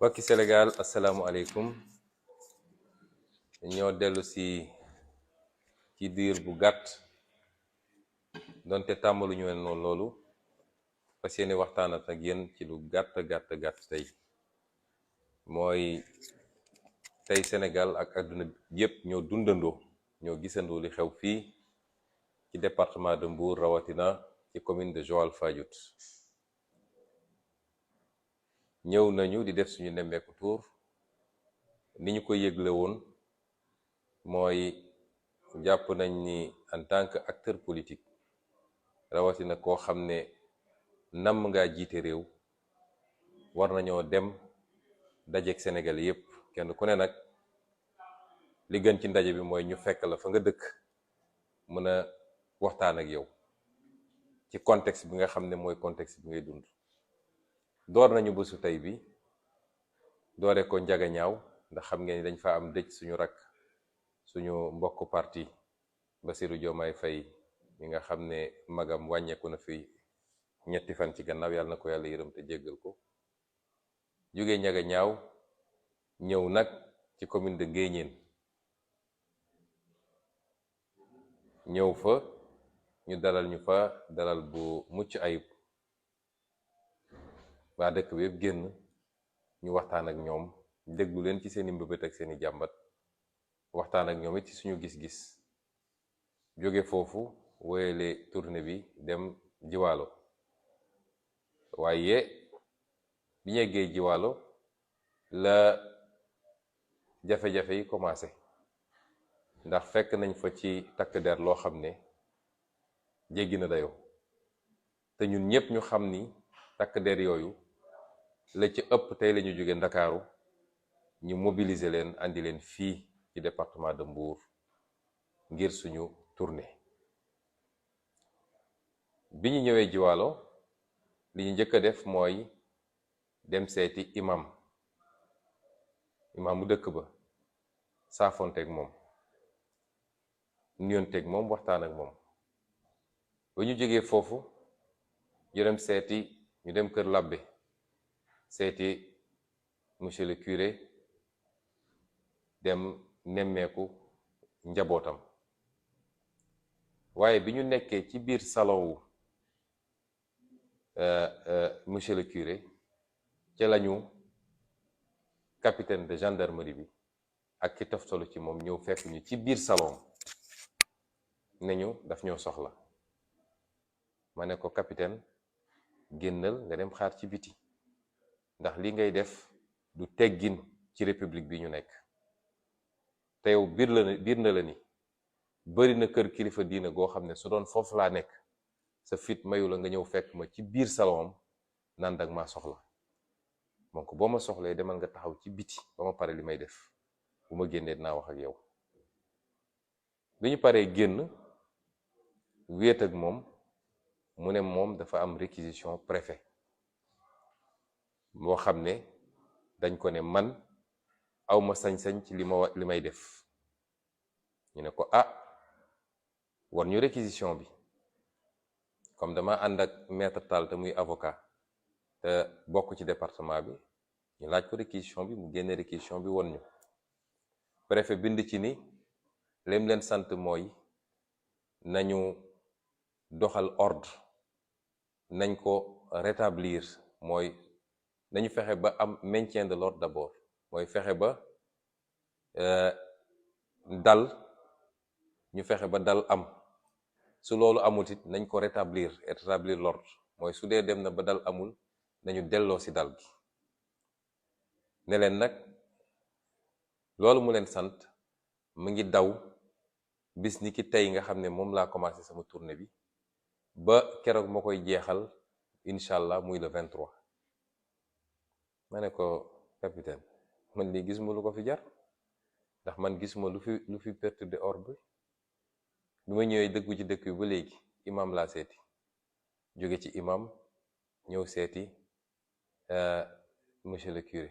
mbokki Sénégal asalaamualeykum. ñoo dellu si ci diir bu gàtt donte tàmbaluñu woon noonu loolu fas yéene waxtaanat ak yéen ci lu gàtt tey mooy tey Sénégal ak àdduna yépp ñoo dundandoo ñoo gisandoo li xew fii ci département de Mbour, rawatina ci commune de Joal-Fadiouth. ñëw nañu di def suñu nemmeeku tour ni ñu ko yëgle woon mooy jàpp nañ ni en tant que acteur politique rawatina koo xam ne namm ngaa jiite réew war nañoo dem dajeek Sénégal yépp kenn ku ne nag li gën ci ndaje bi mooy ñu fekk la fa nga dëkk mën a waxtaan ak yow ci contexte bi nga xam ne mooy contexte bi ngay dund. door nañu bésu tey bi doore ko njaga ñaaw ndax xam ngeen ni dañ fa am dëj suñu rakk suñu mbokk parti Bassirou Diomaye Faye mi nga xam ne magam wàññeeku na fi ñetti fan ci gannaaw, yàlla na ko yàlla yërëm te jéggal ko. jóge njaga ñaaw ñëw nag ci commune de Nguéniène, ñëw fa ñu dalal ñu fa dalal bu mucc ayib. waa dëkk bi yëpp génn ñu waxtaan ak ñoom, déglu leen ci seeni mbëbët ak seeni jàmbat, waxtaan ak ñoom it ci suñu gis-gis. jóge foofu woyale tournée bi dem Jiwaalo, waaye bi ñu yeggee Jiwaalo la jafe-jafe yi commencé ndax fekk nañ fa ci takk der loo xam ne jéggi na dayoo te ñun ñépp ñu xam ni takk der yooyu la ci ëpp tey lañu jóge Ndakaaru ñu mobiliser leen andi leen fii ci département de Mbour ngir suñu tournée. bi ñu ñëwee Jiwaalo li ñu njëkk a def mooy dem seeti imaamu dëkk ba, saafonteeg moom, nuyonteeg moom, waxtaan ak moom. ba ñu jógee foofu ñu dem kër labbe seeti monsieur le curé, dem nemmeeku njabootam. waaye bi ñu nekkee ci biir salon wu monsieur le curé ca lañu capitaine de gendarmerie bi ak ki toftalu ci moom ñëw fekk ñu ci biir salon ne ñu daf ñoo soxla. ma ne ko capitaine, génnal nga dem xaar ci biti ndax li ngay def du teggin ci république bi ñu nekk. te yow biir na la ni bari na kër kilifa diina goo xam ne su doon foofu laa nekk sa fit mayu la nga ñëw fekk ma ci biir salon am naan dag maa soxla. donc boo ma soxlee demal nga taxaw ci biti ba ma pare li may def, bu ma génnee dinaa wax ak yow. bi ñu paree génn wéet ak moom, mu ne moom dafa am réquisition préfet boo xam ne dañ ko ne man awma sañ-sañ ci li may def. ñu ne ko war ñu réquisition bi. comme dama ànd ak maître Tall te muy avocat te bokk ci département bi, ñu laaj ko réquisition bi, mu génne réquisition bi won ñu. préfet bind ci ni lim leen sant mooy nañu doxal ordre, nañ ko rétablir, mooy nañu fexe ba am maintien de l'ordre d'abord, mooy fexe ba ñu fexe ba dal am. su loolu amul it nañ ko rétablir l'ordre, mooy su dee dem na ba dal amul nañu delloo ci dal gi. ne leen nag loolu mu leen sant mu ngi daw bis ni ki tey nga xam ne moom laa commencé sama tournée bi ba keroog ma koy jeexal incha allah muy le 23. ma ne ko capitaine, man lii gisuma lu ko fi jar ndax man gisuma lu fi perturber ordre bi ma ñëwee dëggu ci dëkk bi ba léegi imam laa seeti, jóge ci imam ñëw seeti monsieur le curé,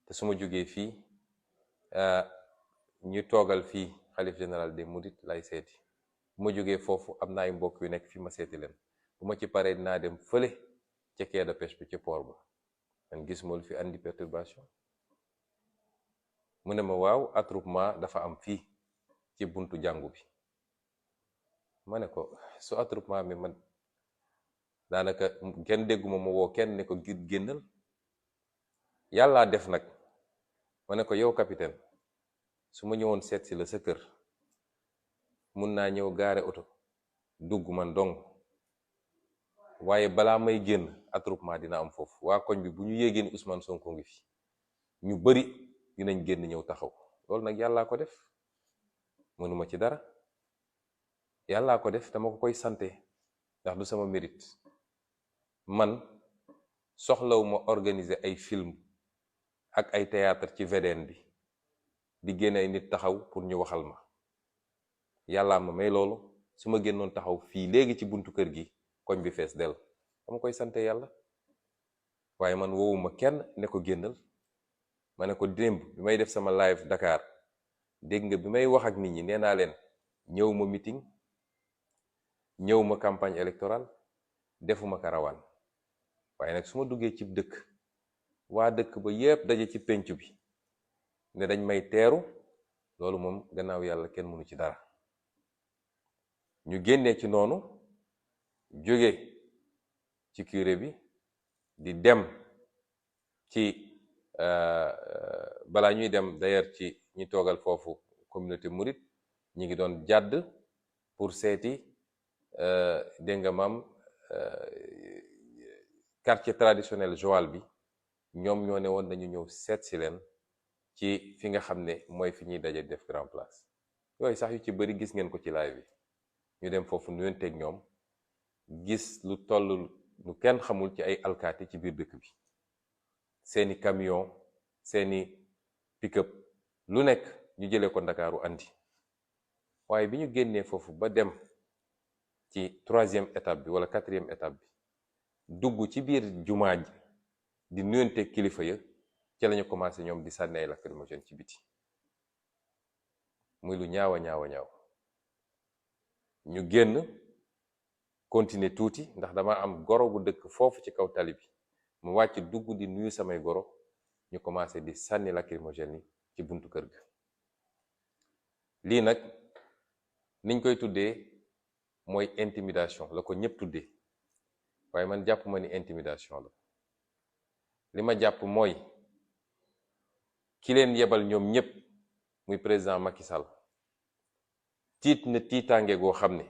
te su ma jógee fii ñu toogal fii xalif général des mourides lay seeti. bu ma jógee foofu am na ay mbokk yu nekk fi ma seeti leen. bu ma ci paree dinaa dem fële ca quai de pêche bi ci port ba man gis ma lu fi andi perturbation. mu ne ma waaw attroupement dafa am fii ci buntu jàngu bi. ma ne ko su attroupement mi man daanaka kenn dégguma ma woo kenn ne ko génnal. yàllaa def nag ma ne ko yow capitaine su ma ñëwoon seet si la sa kër mun naa ñëw gaare oto dugg man dong, waaye balaa may génn attroupement dina am foofu. waa koñ bi bu ñu yéegee ni Ousmane Sonko ngi fi ñu bari dinañ génn ñëw taxaw. loolu nag yàllaa ko def, mënuma ci dara. yàllaa ko def dama ko koy sante ndax du sama mérite. man soxlawuma organiser ay film ak ay théâtre ci VDN bi di génne ay nit taxaw pour ñu waxal ma. yàllaa ma may loolu. su ma génnoon taxaw fii léegi ci buntu kër gi koñ bi fees del, dama koy sante yàlla. waaye man woowuma kenn ne ko génnal. ma ne ko démb bi may def sama live Dakar dégg nga bi may wax ak nit ñi nee naa leen ñëw ma meeting, ñëw ma campagne électorale, defuma karawaan. waaye nag su ma duggee ci dëkk, waa dëkk ba yépp daje ci penc bi ne dañ may teeru, loolu moom gannaaw yàlla kenn mënu ci dara. ñu génnee ci noonu jóge ci curé bi di dem ci balaa ñuy dem d'ailleurs ci ñi toogal foofu communauté mouride, ñi ngi doon jàdd pour seeti dégg nga maam quartier traditionnel Joal bi. ñoom ñoo ne woon nañu ñëw seet si leen ci fi nga xam ne mooy fi ñuy daje def grand place. yooyu sax yu ci bëri gis ngeen ko ci live bi. ñu dem foofu nuyonteeg ñoom, gis lu toll lu kenn xamul ci ay alkaati ci biir dëkk bi, seeni camion, seeni pick-up, lu nekk ñu jëlee ko Ndakaaru andi. waaye bi ñu génnee foofu ba dem ci 3e étape bi wala 4e étape bi, dugg ci biir jumaa ji di nuyonteeg kilifa ya, ci lañu commencé ñoom di sànni ay lacrymogène ci biti. muy lu ñaawa ñaawa ñaaw. ñu génn continuer tuuti ndax dama am goro bu dëkk foofu ci kaw tali bi, mu wàcc dugg di nuyu samay goro, ñu commencé di sànni lacrymogène yi ci buntu kër ga. lii nag niñ koy tuddee mooy intimidation la ko ñëpp tuddee, waaye man jàpp ma ni intimidation la. li ma jàpp mooy ki leen yebal ñoom ñëpp muy président Macky Sall tiit na tiitaange goo xam ne,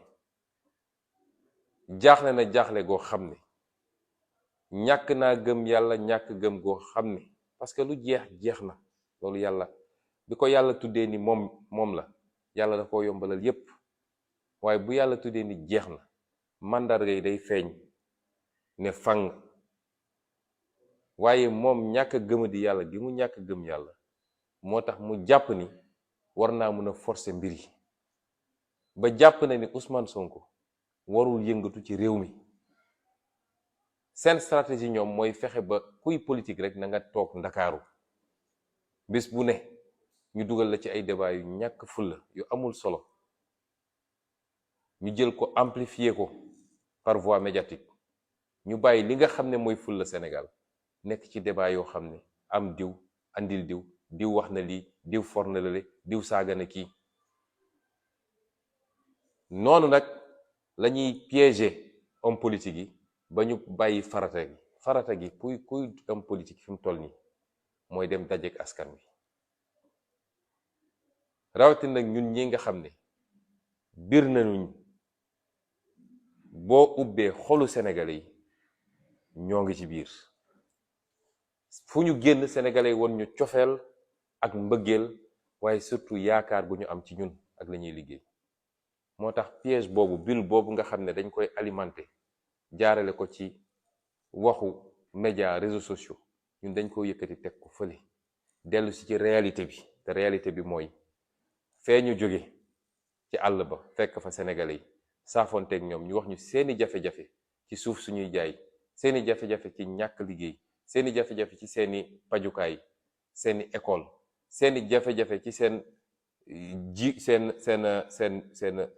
jaaxle na jaaxle goo xam ne, ñàkk naa gëm yàlla ñàkk gëm goo xam ne, parce que lu jeex na. loolu yàlla bi ko yàlla tuddee ni moom la, yàlla da ko yombalal yépp. waaye bu yàlla tuddee ni jeex na, màndarga yi day feeñ ne fang. waaye moom ñàkk a gëmadi yàlla gi mu ñàkk gëm yàlla moo tax mu jàpp ni war naa mën a forcer mbir yi, ba jàpp na ni Ousmane Sonko warul yëngatu ci réew mi. seen stratégie ñoom mooy fexe ba kuy politique rek na nga toog Ndakaaru, bés bu ne ñu dugal la ci ay débat yu ñàkk fulla yu amul solo, ñu jël ko amplifier ko par voie médiatique. ñu bàyyi li nga xam ne mooy fulla Sénégal nekk ci débat yoo xam ne am diw andil diw wax na lii, diw for na lale, diw saaga na kii. noonu nag la ñuy piéger homme politique yi ba ñu bàyyi farata gi kuy homme politique fi mu toll nii mooy dem dajeek askan wi. rawatina nag ñun ñi nga xam ne biir nañu boo ubbee xolu sénégalais yi ñoo ngi ci biir. fu ñu génn sénégalais yi woon ñu cofeel ak mbëggeel, waaye surtout yaakaar gu ñu am ci ñun ak la ñuy liggéey. moo tax piège boobu, bulle boobu nga xam ne dañ koy alimenter jaarale ko ci waxu média réseaux sociaux, ñun dañ ko yëkkati teg ko fële dellu si ci réalité bi. te réalité bi mooy fee ñu jóge ci àll ba fekk fa sénégalais yi, saafonteeg ñoom, ñu wax ñu seeni jafe-jafe ci suuf suñuy jaay, seeni jafe-jafe ci ñàkk liggéey, seeni jafe-jafe ci seeni pajukaay, seeni école, seeni jafe-jafe ci seen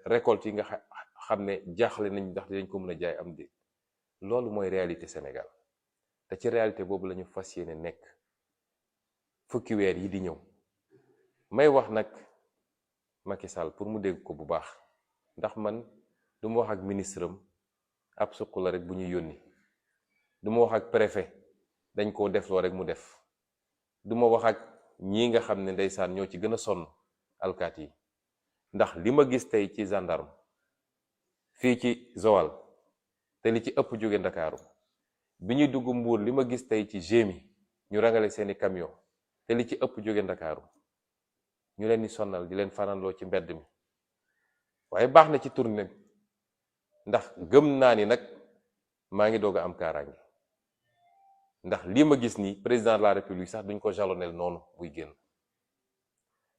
récolte yi nga xam ne jaaxle nañ ndax dañ ko mën a jaay am di. loolu mooy réalité Sénégal. te ci réalité boobu la ñu fas yéene nekk fukki weer yi di ñëw. may wax nag Macky Sall pour mu dégg ko bu baax, ndax man du ma wax ak ministre am ab suq la rek bu ñu yónni, du ma wax ak préfet dañ koo def loo rek mu def, du ma wax ak ñii nga xam ne ndeysaan ñoo ci gën a sonn alkaat yi, ndax li ma gis tey ci gendarme fii ci Joal te li ci ëpp jóge Ndakaaru, bi ñuy dugg Mbuur li ma gis tey ci GMI ñu rangale seeni camion te li ci ëpp jóge Ndakaaru, ñu leen di sonnal di leen fananloo ci mbedd mi. waaye baax na ci tournée bi ndax gëm naa ni nag maa ngi doog a am kaaraange, ndax lii ma gis nii président de la république sax duñ ko jalonel noonu buy génn.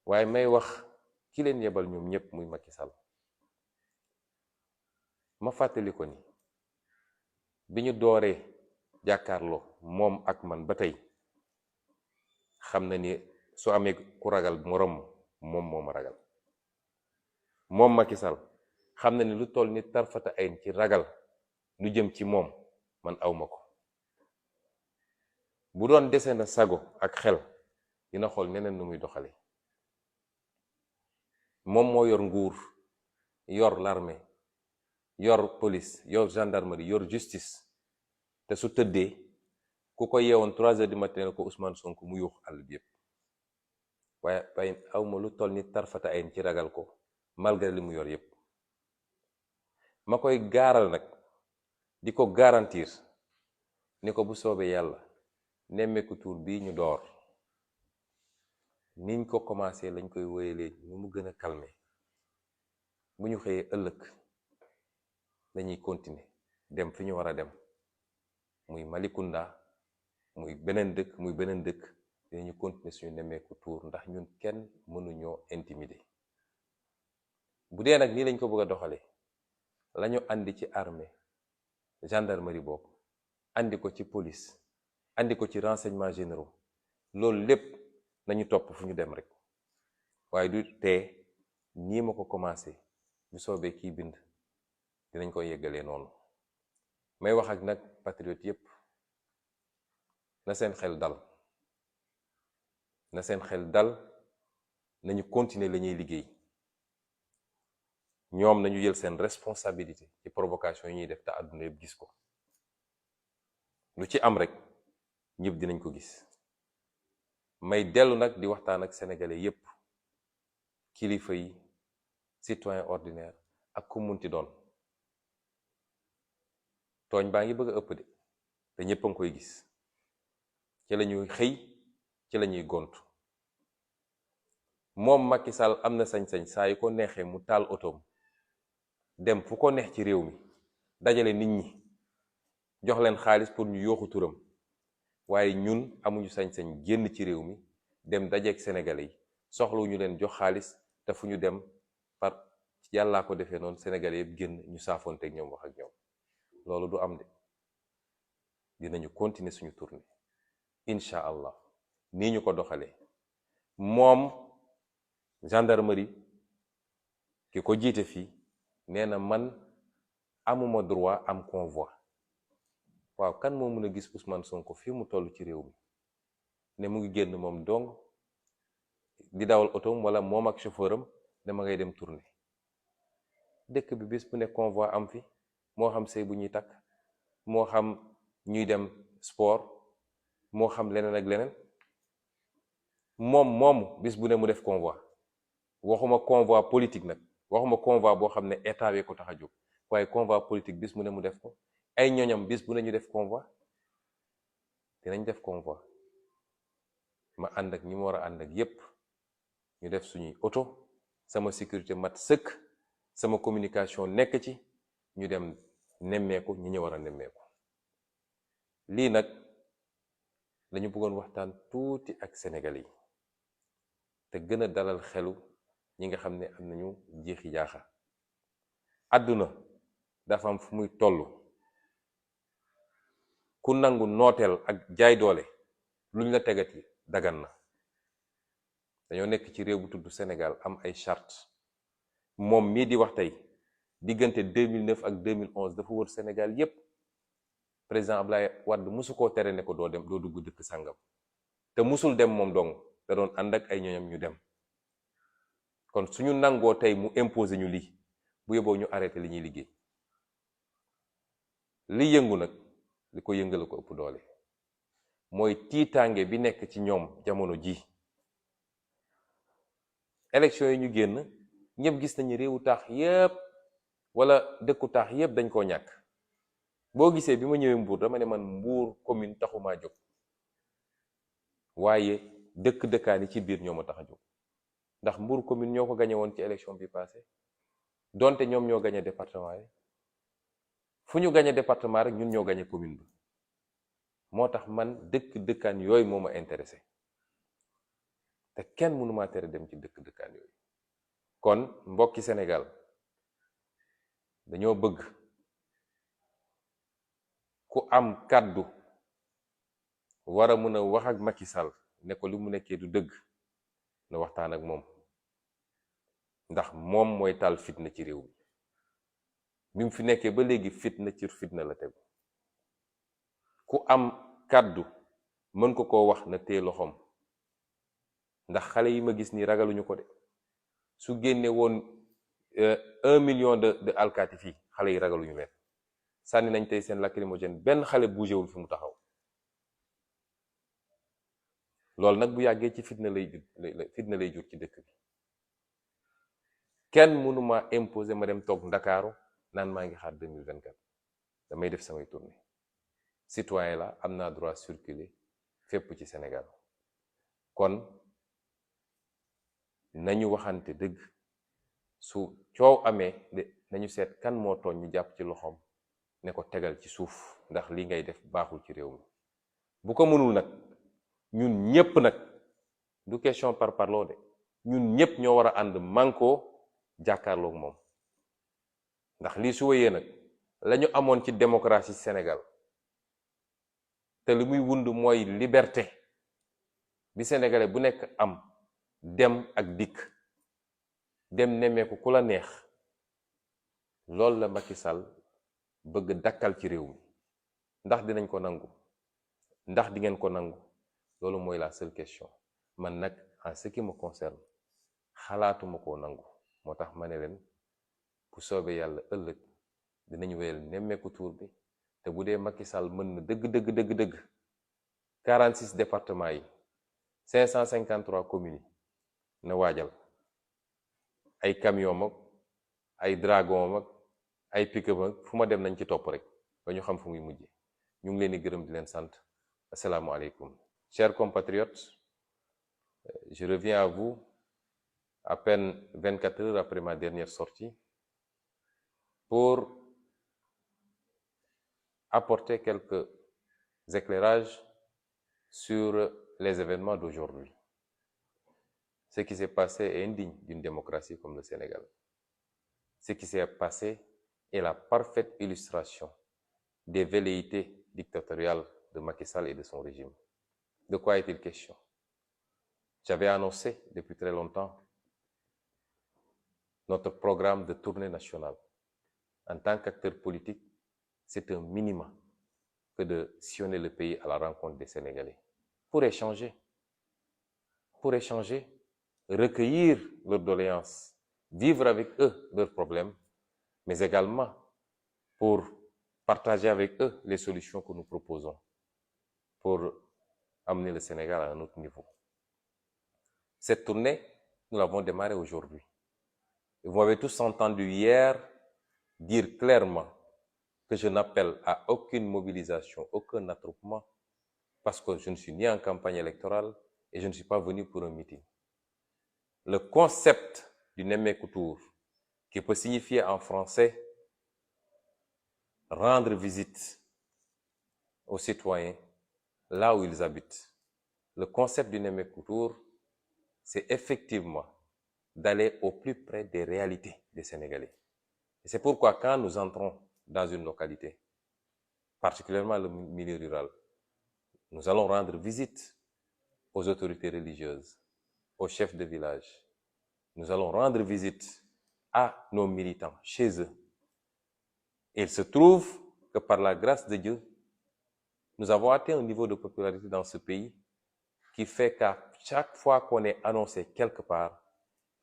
waaye may wax ki leen yebal ñoom ñëpp muy Macky Sall, ma fàttali ko ni bi ñu dooree jàkkaarloo moom ak man ba tey xam na ni su amee ku ragal moroom moom moo ma ragal. moom Macky Sall xam na ni lu toll ni tarfata ayn ci ragal lu jëm ci moom man awma ko. bu doon dese na sago ak xel dina xool neneen nu muy doxale. moom moo yor nguur, yor l'armée, yor police, yor gendarmerie, yor justice, te su tëddee ku ko yeewoon 3 heures du matin ko Ousmane Sonko mu yuux àll bi yépp. waaye awma lu toll ni tarfata ayn ci ragal ko malgré li mu yor yépp. ma koy gaaral nag di ko garantir ni ko bu soobee yàlla nemmeeku tuur bii ñu door niñ ko commencé lañ koy wéyalee ñu mu gën a calmer. bu ñu xëyee ëllëg dañuy continuer dem fi ñu war a dem, muy Malicounda muy beneen dëkk dinañu continuer suñu nemmeeku tuur, ndax ñun kenn mënuñoo intimider. bu dee nag nii lañ ko bëgg a doxalee lañu andi ci armée gendarmerie boobu andi ko ci police andi ko ci renseignements généraux, loolu lépp nañu topp fu ñu dem rek. waaye du tee nii ma ko commencé bu soobee kii bind dinañ ko yeggalee noonu. may wax ak nag patriote yépp na seen xel dal, nañu continuer la ñuy liggéey. ñoom nañu jël seen responsabilité ci provocation yi ñuy def te àdduna yëpp gis ko. lu ci am rek ñëpp dinañ ko gis. may dellu nag di waxtaan ak sénégalais yépp, kilifa yi, citoyen ordinaire ak ku munti doon. tooñ baa ngi bëgg a ëpp de te ñëpp a ngi koy gis. ci la ñuy xëy ci la ñuy gont. moom Macky Sall am na sañ-sañ saa yu ko neexee mu taal otoom dem fu ko neex ci réew mi dajale nit ñi jox leen xaalis pour ñu yooxu turam. waaye ñun amuñu sañ-sañ génn ci réew mi dem dajeek sénégalais yi soxlu ñu leen jox xaalis te fu ñu dem par yàllaa ko defee noonu sénégalais yëpp génn ñu saafoonteeg ñoom wax ak ñoom. loolu du am de. dinañu continuer suñu tournée incha allah nii ñu ko doxalee. moom gendarmerie ki ko jiite fii nee na man amuma droit am convoi. waaw kan moo mën a gis Ousmane Sonko fii mu toll ci réew mi ne mu ngi génn moom dong di dawal otoom wala moom ak chauffeur am dama ngay dem tournée. dëkk bi bis bu ne convoi am fi, moo xam sëy bu ñuy takk, moo xam ñuy dem sport, moo xam leneen ak leneen. moom bis bu ne mu def convoi. waxuma convoi politique nag, waxuma convoi boo xam ne état wee ko tax a jóg, waaye convoi politique bis bu ne mu def ko. ay ñoñam bis bu ne ñu def convoi. dinañ def convoi. ma ànd ak ñi ma war a ànd ak yépp ñu def suñuy oto, sama sécurité mat sëkk, sama communication nekk ci, ñu dem nemmeeku ñi ñu war a nemmeeku. lii nag lañu bëggoon waxtaan tuuti ak Sénégalais yi te gën a dalal xelu ñi nga xam ne am nañu jeexi jaaxa. àdduna dafa am fu muy toll. ku nangu nooteel ak jaay doole luñ la tegati dagan na. dañoo nekk ci réew bu tudd Sénégal am ay charte. moom mii di wax tey diggante 2009 ak 2011 dafa wër Sénégal yépp président Ablaye Wade musu koo tere ne ko doo dem doo dugg dëkk sàngam te musul dem moom dong da doon ànd ak ay ñoñam ñu dem. kon suñu nangoo tey mu imposer ñu lii bu yeboo ñu arrêté li ñuy liggéey. li yëngu nag li ko yëngala ko ëpp doole mooy tiitaange bi nekk ci ñoom jamono ji. élection yi ñu génn ñëpp gis nañu réewu taax yépp wala dëkku taax yépp dañ koo ñàkk. boo gisee bi ma ñëwee Mbour dama ne man Mbour commune taxumaa jóg waaye dëkkaan yi ci biir ñoo ma tax a jóg ndax Mbour commune ñoo ko gañe woon ci élection bi passé donte ñoom ñoo gañe département yi fu ñu gañe département rek ñun ñoo gañe commune bi moo tax man dëkkaan yooyu moo ma intéressé te kenn mënu maa tere dem ci dëkkaan yooyu. kon mbokki Sénégal dañoo bëgg ku am kàddu war a mën a wax ak Macky Sall ne ko li mu nekkee du dëgg na waxtaan ak moom ndax moom mooy taal fitna ci réew mi. bi mu fi nekkee ba léegi fitna ci fitna la tegu. ku am kàddu mën ko koo wax na téye loxoom ndax xale yi ma gis nii ragaluñu ko de. su génne woon 1 million de alkaati fii xale yi ragaluñu leen. sànni nañ tey seen lacrymogène benn xale bougéwul fi mu taxaw. loolu nag bu yàggee ci fitna lay jur ci dëkk bi. kenn mënuma imposer ma dem toog Ndakaaru naan maa ngi xaar 2024 damay def samay tournée. citoyen la am naa droit circuler fépp ci Sénégal. kon nañu waxante dëgg su coow amee nañu seet kan moo tooñ ñu jàpp ci loxoom ne ko tegal ci suuf ndax li ngay def baaxul ci réew mi. bu ko mënul nag ñun ñépp nag du question par parloo de ñun ñépp ñoo war a ànd mànkoo jàkkaarloog moom ndax lii su wéyee nag la ñu amoon ci démocratie Sénégal te li muy wund mooy liberté bi sénégalais bu nekk am dem ak dikk dem nemmeeku ku la neex loolu la Macky Sall bëgg dakkal ci réew mi. ndax dinañ ko nangu ndax di ngeen ko nangu loolu mooy la seule question. man nag en ce qui me concerne xalaatuma koo nangu moo tax ma ne leen bu soobee yàlla ëllëg dinañ wéyal nemmeeku tuur bi te bu dee Macky Sall mën na dëgg 46 départements yi 553 communes yi na waajal ay camion mag ay dragon mag ay pick-up mag fu ma dem nañ ci topp rek ba ñu xam fu muy mujje. ñu ngi leen di gërëm di leen sant. Asalaamaaleykum. Chers compatriotes, je reviens à vous à peine 24 heures après ma dernière sortie pour apporter quelques éclairages sur les événements d'aujourd'hui. Ce qui s'est passé est indigne d'une démocratie comme le Sénégal. Ce qui s'est passé est la parfaite illustration des velléités dictatoriales de Macky Sall et de son régime. De quoi est-il question? J'avais annoncé depuis très longtemps notre programme de tournée nationale. En tant qu'acteur politique, c'est un minimum que de sillonner le pays à la rencontre des Sénégalais pour échanger, recueillir leurs doléances, vivre avec eux leurs problèmes, mais également pour partager avec eux les solutions que nous proposons pour amener le Sénégal à un autre niveau. Cette tournée, nous l'avons démarrée aujourd'hui. Vous m'avez tous entendu hier dire clairement que je n'appelle à aucune mobilisation, aucun attroupement, parce que je ne suis ni en campagne électorale et je ne suis pas venu pour un meeting. Le concept du Nemmeeku Tour, qui peut signifier en français rendre visite aux citoyens là où ils habitent. Le concept du Nemmeeku Tour, c'est effectivement d'aller au plus près des réalités des Sénégalais. Et c'est pourquoi quand nous entrons dans une localité, particulièrement le milieu rural, nous allons rendre visite aux autorités religieuses, aux chefs de village. Nous allons rendre visite à nos militants chez eux. Et il se trouve que par la grâce de Dieu, nous avons atteint un niveau de popularité dans ce pays qui fait qu'à chaque fois qu'on est annoncé quelque part,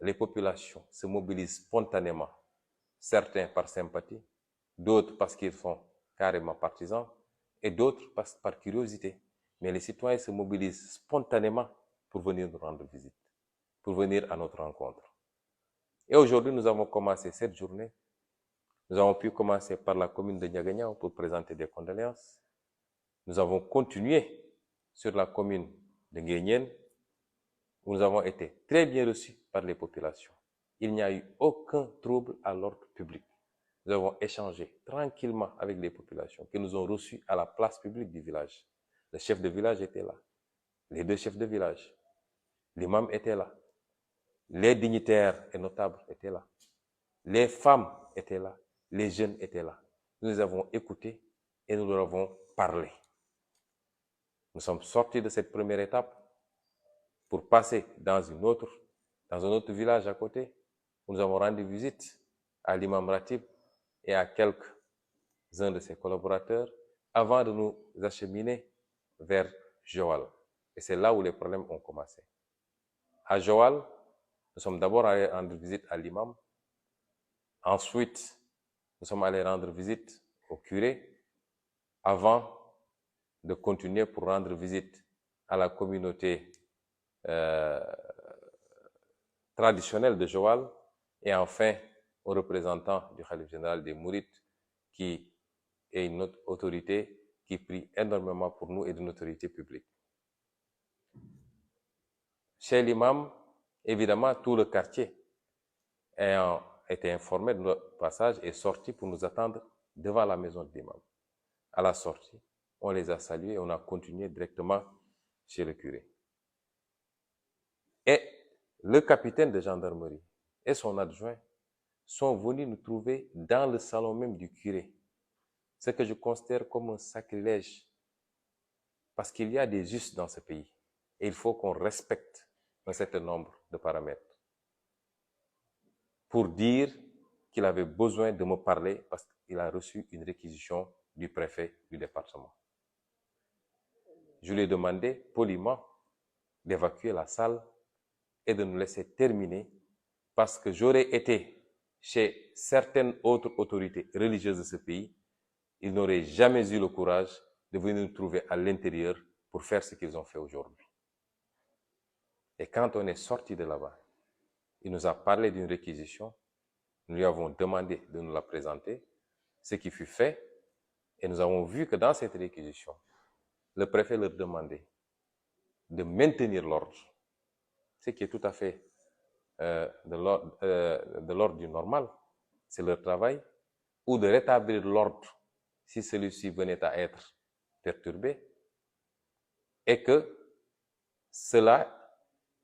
les populations se mobilisent spontanément, certains par sympathie, d'autres parce qu'ils sont carrément partisans, et d'autres par curiosité. Mais les citoyens se mobilisent spontanément pour venir nous rendre visite, pour venir à notre rencontre. Et aujourd'hui, nous avons commencé cette journée. Nous avons pu commencer par la commune de Niagagnao pour présenter des condoléances. Nous avons continué sur la commune de Nguyen, où nous avons été très bien reçus par les populations. Il n'y a eu aucun trouble à l'ordre public. Nous avons échangé tranquillement avec les populations qui nous ont reçus à la place publique du village. Le chef de village était là, les deux chefs de village, l'imam était là, les dignitaires et notables étaient là, les femmes étaient là, les jeunes étaient là. Nous les avons écoutés et nous leur avons parlé. Nous sommes sortis de cette première étape pour passer dans un autre village à côté, où nous avons rendu visite à l'imam Ratib et à quelques-uns de ses collaborateurs avant de nous acheminer vers Joal. Et c'est là où les problèmes ont commencé. À Joal, nous sommes d'abord allés rendre visite à l'imam. Ensuite, nous sommes allés rendre visite au curé avant de continuer pour rendre visite à la communauté traditionnelle de Joal et enfin aux représentants du Khalife général des Mourides qui est une autre autorité qui prie énormément pour nous et d'une autorité publique. Chez l'imam, évidemment, tout le quartier ayant été informé de notre passage est sorti pour nous attendre devant la maison de l'imam. À la sortie, on les a salués et on a continué directement chez le curé. Et le capitaine de gendarmerie et son adjoint sont venus nous trouver dans le salon même du curé. Ce que je considère comme un sacrilège. Parce qu'il y a des us dans ce pays. Et il faut qu'on respecte un certain nombre de paramètres. Pour dire qu'il avait besoin de me parler parce qu'il a reçu une réquisition du préfet du département. Je lui ai demandé poliment d'évacuer la salle et de nous laisser terminer parce que j'aurais été chez certaines autres autorités religieuses de ce pays, ils n'auraient jamais eu le courage de venir nous trouver à l'intérieur pour faire ce qu'ils ont fait aujourd'hui. Et quand on est sorti de là-bas, il nous a parlé d'une réquisition, nous lui avons demandé de nous la présenter, ce qui fut fait, et nous avons vu que dans cette réquisition, le préfet leur demandait de maintenir l'ordre, ce qui est tout à fait de l'ordre du normal, c'est leur travail, ou de rétablir l'ordre si celui-ci venait à être perturbé, et que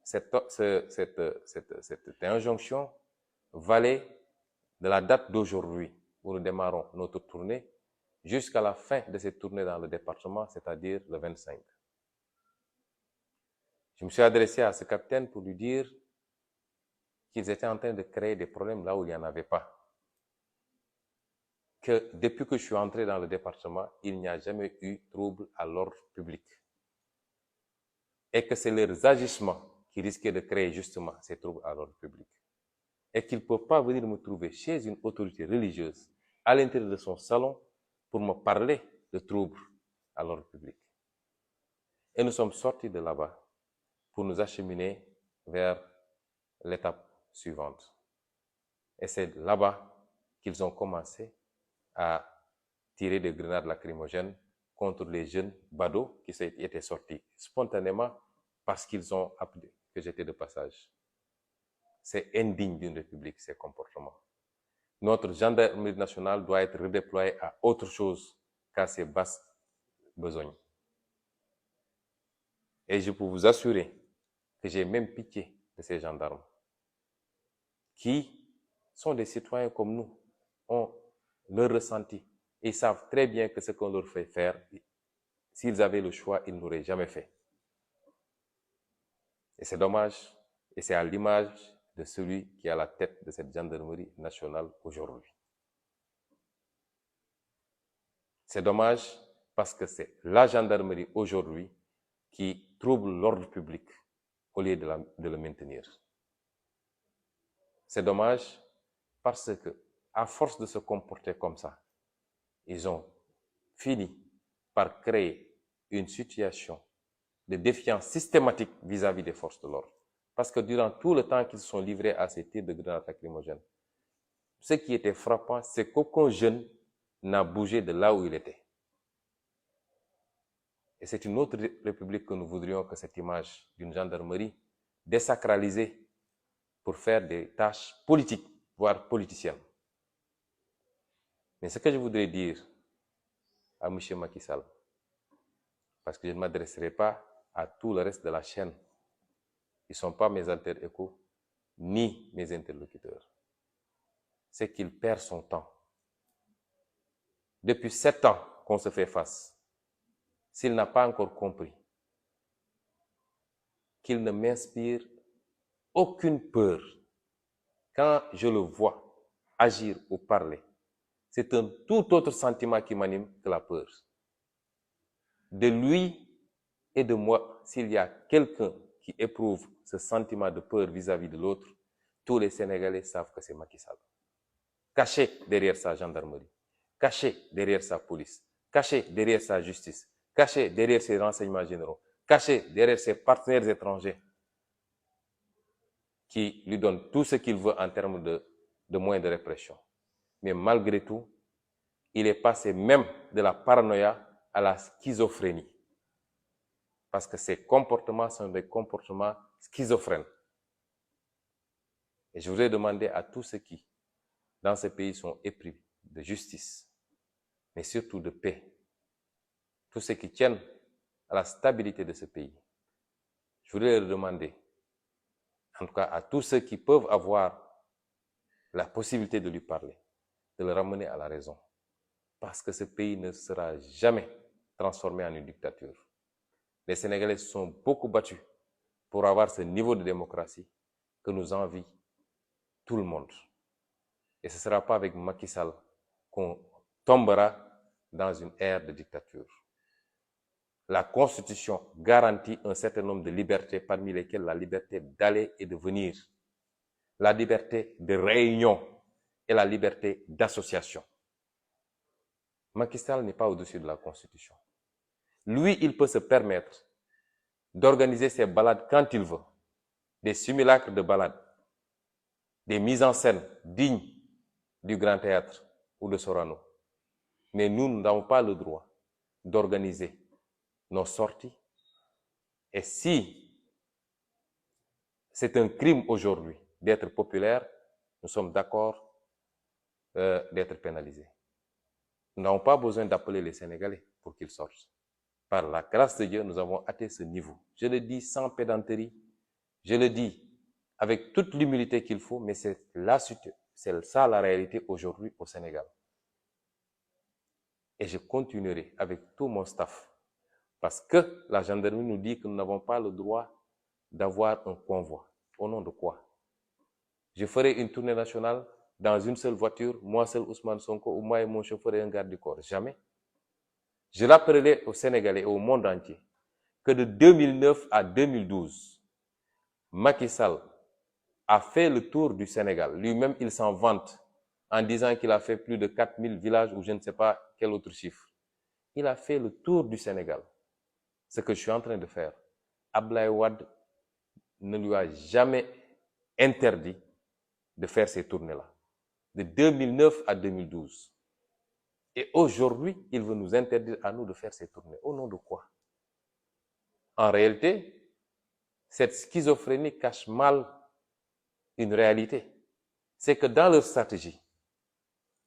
cette injonction valait de la date d'aujourd'hui où nous démarrons notre tournée jusqu'à la fin de cette tournée dans le département, c'est-à-dire le 25. Je me suis adressé à ce capitaine pour lui dire qu'ils étaient en train de créer des problèmes là où il n'y en avait pas. Que depuis que je suis entré dans le département, il n'y a jamais eu trouble à l'ordre public. Et que c'est leurs agissements qui risquaient de créer justement ces troubles à l'ordre public. Et qu'ils ne peuvent pas venir me trouver chez une autorité religieuse, à l'intérieur de son salon, pour me parler de troubles à l'ordre public. Et nous sommes sortis de là-bas pour nous acheminer vers l'étape suivante. Et c'est là-bas qu'ils ont commencé à tirer des grenades lacrymogènes contre les jeunes badauds qui étaient sortis spontanément parce qu'ils ont appelé que j'étais de passage. C'est indigne d'une république, ces comportements. Notre gendarmerie nationale doit être redéployée à autre chose qu'à ses basses besognes. Et je peux vous assurer que j'ai même pitié de ces gendarmes qui sont des citoyens comme nous, ont leur ressenti. Ils savent très bien que ce qu'on leur fait faire, s'ils avaient le choix, ils n'auraient jamais fait. Et c'est dommage, et c'est à l'image de celui qui est à la tête de cette gendarmerie nationale aujourd'hui. C'est dommage parce que c'est la gendarmerie aujourd'hui qui trouble l'ordre public au lieu de le maintenir. C'est dommage parce que, à force de se comporter comme ça, ils ont fini par créer une situation de défiance systématique vis-à-vis des forces de l'ordre. Parce que durant tout le temps qu'ils se sont livrés à ces tirs de grenades lacrymogènes, ce qui était frappant, c'est qu'aucun jeune n'a bougé de là où il était. Et c'est une autre république que nous voudrions que cette image d'une gendarmerie désacralisée pour faire des tâches politiques, voire politiciennes. Mais ce que je voudrais dire à M. Macky Sall, parce que je ne m'adresserai pas à tout le reste de la chaîne, ils ne sont pas mes alter-égos, ni mes interlocuteurs, c'est qu'il perd son temps. Depuis 7 ans qu'on se fait face, s'il n'a pas encore compris qu'il ne m'inspire aucune peur quand je le vois agir ou parler, c'est un tout autre sentiment qui m'anime que la peur. De lui et de moi, s'il y a quelqu'un qui éprouve ce sentiment de peur vis-à-vis de l'autre, tous les Sénégalais savent que c'est Macky Sall. Caché derrière sa gendarmerie, caché derrière sa police, caché derrière sa justice, caché derrière ses renseignements généraux, caché derrière ses partenaires étrangers qui lui donnent tout ce qu'il veut en termes de moyens de répression. Mais malgré tout, il est passé même de la paranoïa à la schizophrénie. Parce que ces comportements sont des comportements schizophrènes. Et je voudrais demander à tous ceux qui, dans ce pays, sont épris de justice, mais surtout de paix, tous ceux qui tiennent à la stabilité de ce pays, je voudrais leur demander, en tout cas à tous ceux qui peuvent avoir la possibilité de lui parler, de le ramener à la raison. Parce que ce pays ne sera jamais transformé en une dictature. Les Sénégalais se sont beaucoup battus pour avoir ce niveau de démocratie que nous envie tout le monde. Et ce ne sera pas avec Macky Sall qu'on tombera dans une ère de dictature. La Constitution garantit un certain nombre de libertés, parmi lesquelles la liberté d'aller et de venir, la liberté de réunion et la liberté d'association. Macky Sall n'est pas au-dessus de la Constitution. Lui, il peut se permettre d'organiser ses balades quand il veut, des simulacres de balades, des mises en scène dignes du Grand Théâtre ou de Sorano. Mais nous n'avons pas le droit d'organiser nos sorties. Et si c'est un crime aujourd'hui d'être populaire, nous sommes d'accord d'être pénalisés. Nous n'avons pas besoin d'appeler les Sénégalais pour qu'ils sortent. Par la grâce de Dieu, nous avons atteint ce niveau. Je le dis sans pédanterie, je le dis avec toute l'humilité qu'il faut, mais c'est ça la réalité aujourd'hui au Sénégal. Et je continuerai avec tout mon staff, parce que la gendarmerie nous dit que nous n'avons pas le droit d'avoir un convoi. Au nom de quoi? Je ferai une tournée nationale dans une seule voiture, moi seul Ousmane Sonko, ou moi et mon chauffeur et un garde du corps. Jamais. Je rappellerai aux Sénégalais et au monde entier que de 2009 à 2012, Macky Sall a fait le tour du Sénégal. Lui-même, il s'en vante en disant qu'il a fait plus de 4000 villages ou je ne sais pas quel autre chiffre. Il a fait le tour du Sénégal. Ce que je suis en train de faire. Abdoulaye Wade ne lui a jamais interdit de faire ces tournées-là. De 2009 à 2012. Et aujourd'hui, il veut nous interdire à nous de faire ces tournées. Au nom de quoi? En réalité, cette schizophrénie cache mal une réalité. C'est que dans leur stratégie,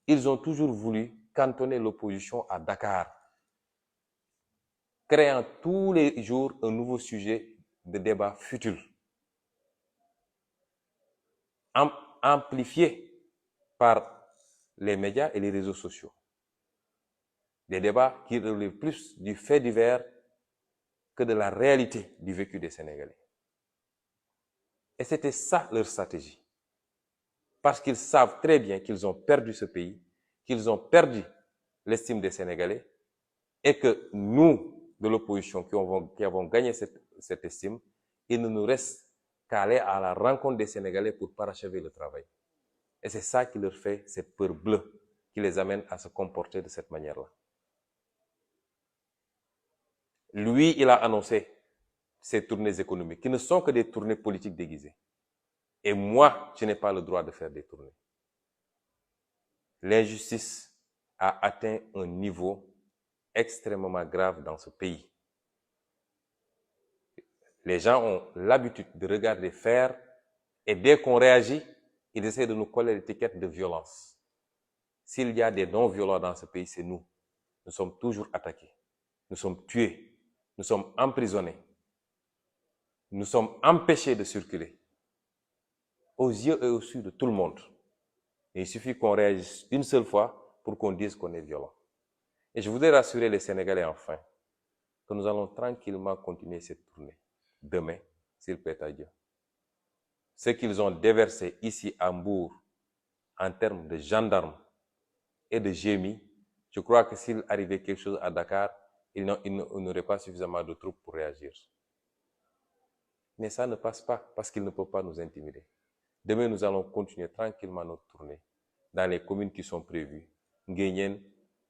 ils ont toujours voulu cantonner l'opposition à Dakar, créant tous les jours un nouveau sujet de débat futile, amplifié par les médias et les réseaux sociaux. Des débats qui relèvent plus du fait divers que de la réalité du vécu des Sénégalais. Et c'était ça leur stratégie. Parce qu'ils savent très bien qu'ils ont perdu ce pays, qu'ils ont perdu l'estime des Sénégalais et que nous, de l'opposition, qui avons gagné cette estime, il ne nous reste qu'à aller à la rencontre des Sénégalais pour parachever le travail. Et c'est ça qui leur fait cette peur bleue, qui les amène à se comporter de cette manière-là. Lui, il a annoncé ces tournées économiques, qui ne sont que des tournées politiques déguisées. Et moi, je n'ai pas le droit de faire des tournées. L'injustice a atteint un niveau extrêmement grave dans ce pays. Les gens ont l'habitude de regarder faire, et dès qu'on réagit, ils essaient de nous coller l'étiquette de violence. S'il y a des non-violents dans ce pays, c'est nous. Nous sommes toujours attaqués. Nous sommes tués. Nous sommes emprisonnés. Nous sommes empêchés de circuler. Aux yeux et aux yeux de tout le monde. Et il suffit qu'on réagisse une seule fois pour qu'on dise qu'on est violent. Et je voudrais rassurer les Sénégalais enfin que nous allons tranquillement continuer cette tournée. Demain, s'il plaît à Dieu. Ce qu'ils ont déversé ici à Mbour en termes de gendarmes et de GMI, je crois que s'il arrivait quelque chose à Dakar, ils n'auraient pas suffisamment de troupes pour réagir. Mais ça ne passe pas parce qu'ils ne peuvent pas nous intimider. Demain, nous allons continuer tranquillement notre tournée dans les communes qui sont prévues. Nguyen,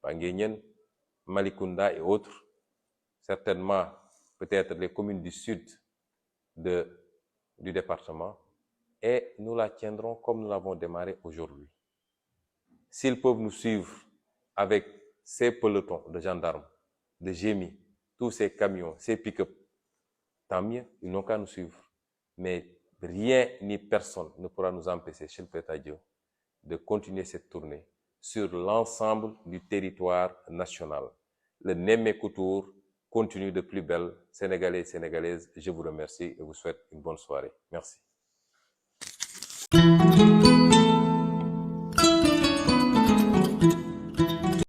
Nguyen, Malikunda et autres. Certainement, peut-être les communes du sud du département. Et nous la tiendrons comme nous l'avons démarré aujourd'hui. S'ils peuvent nous suivre avec ces pelotons de gendarmes, de GMI, tous ces camions, ces pick-up, tant mieux, ils n'ont qu'à nous suivre. Mais rien ni personne ne pourra nous empêcher, chez le Pétat Dieu, de continuer cette tournée sur l'ensemble du territoire national. Le Nemmekou Tour continue de plus belle. Sénégalais et Sénégalaises, je vous remercie et vous souhaite une bonne soirée. Merci.